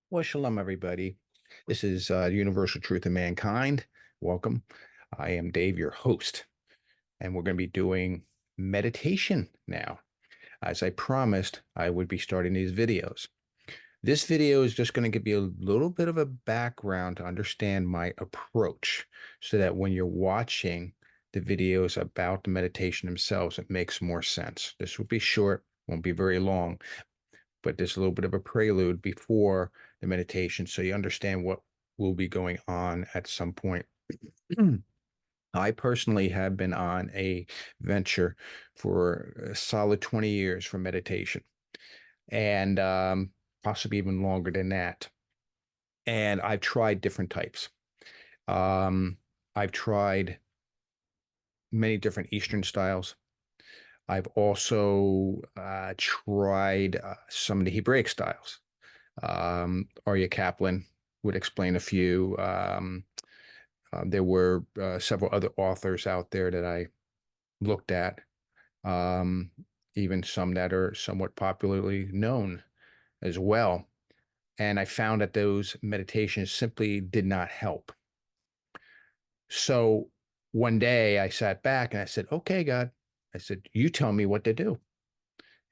Well, shalom, everybody. This is Universal Truth of Mankind. Welcome. I am Dave, your host, and we're going to be doing meditation now. As I promised, I would be starting these videos. This video is just going to give you a little bit of a background to understand my approach so that when you're watching the videos about the meditation themselves, it makes more sense. This will be short, won't be very long, but there's a little bit of a prelude before the meditation so you understand what will be going on at some point. I personally have been on a venture for a solid 20 years for meditation and possibly even longer than that. And I've tried different types. Um, I've tried many different Eastern styles. I've also tried some of the Hebraic styles. Arya Kaplan would explain a few. There were several other authors out there that I looked at, um, even some that are somewhat popularly known as well. And I found that those meditations simply did not help. So one day I sat back and I said, okay, God, I said, you tell me what to do.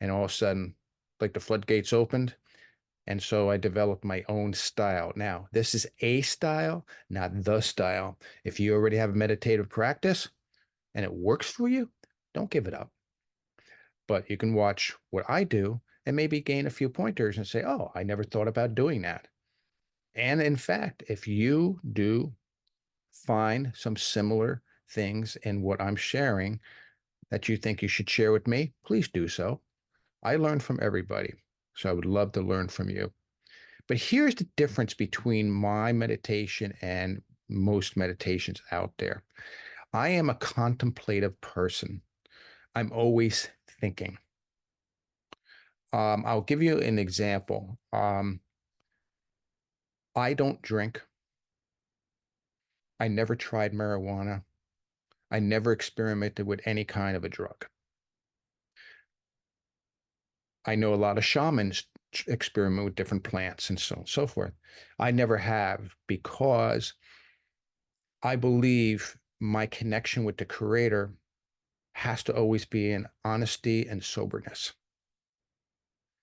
And all of a sudden, like the floodgates opened. And so I developed my own style. Now, this is a style, not the style. If you already have a meditative practice and it works for you, don't give it up. But you can watch what I do and maybe gain a few pointers and say, oh, I never thought about doing that. And in fact, if you do find some similar things in what I'm sharing that you think you should share with me, please do so. I learn from everybody. So I would love to learn from you. But here's the difference between my meditation and most meditations out there. I am a contemplative person. I'm always thinking. I'll give you an example. I don't drink. I never tried marijuana. I never experimented with any kind of a drug. I know a lot of shamans experiment with different plants and so on and so forth. I never have because I believe my connection with the creator has to always be in honesty and soberness.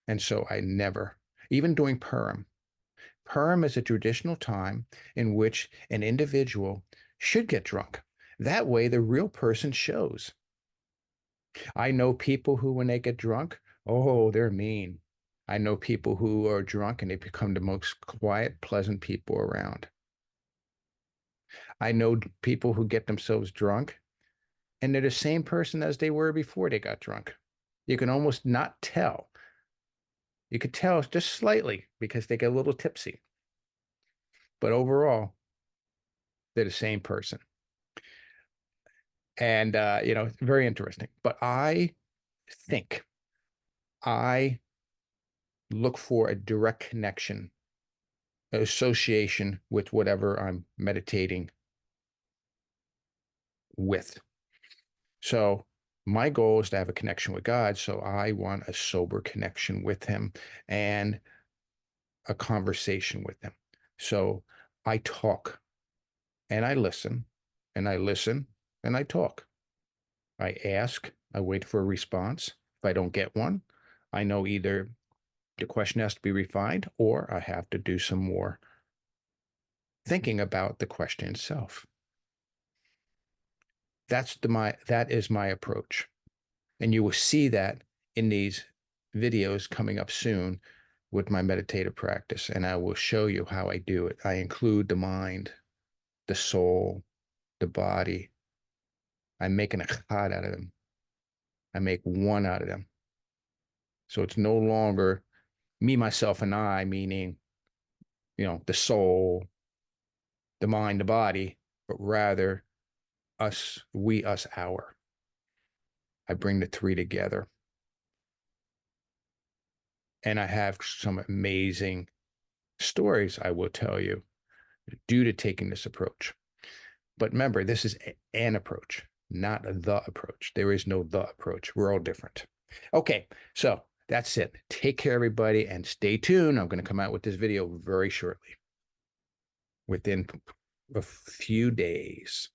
And so I never, even doing Purim. Purim is a traditional time in which an individual should get drunk. That way, the real person shows. I know people who, when they get drunk, oh, they're mean. I know people who are drunk and they become the most quiet, pleasant people around. I know people who get themselves drunk and they're the same person as they were before they got drunk. You can almost not tell. You could tell just slightly because they get a little tipsy. But overall, they're the same person. And, very interesting. But I think I look for a direct connection, association with whatever I'm meditating with. So my goal is to have a connection with God. So I want a sober connection with Him and a conversation with Him. So I talk and I listen and I listen and I talk. I ask, I wait for a response. If I don't get one, I know either the question has to be refined or I have to do some more thinking about the question itself. That is my approach. And you will see that in these videos coming up soon with my meditative practice. And I will show you how I do it. I include the mind, the soul, the body. I'm making a chad out of them. I make one out of them. So it's no longer me, myself, and I, meaning, the soul, the mind, the body, but rather us, we, us, our. I bring the three together. And I have some amazing stories I will tell you due to taking this approach. But remember, this is an approach, not the approach. There is no the approach. We're all different. Okay, so That's it. Take care, everybody, and stay tuned. I'm going to come out with this video very shortly, within a few days.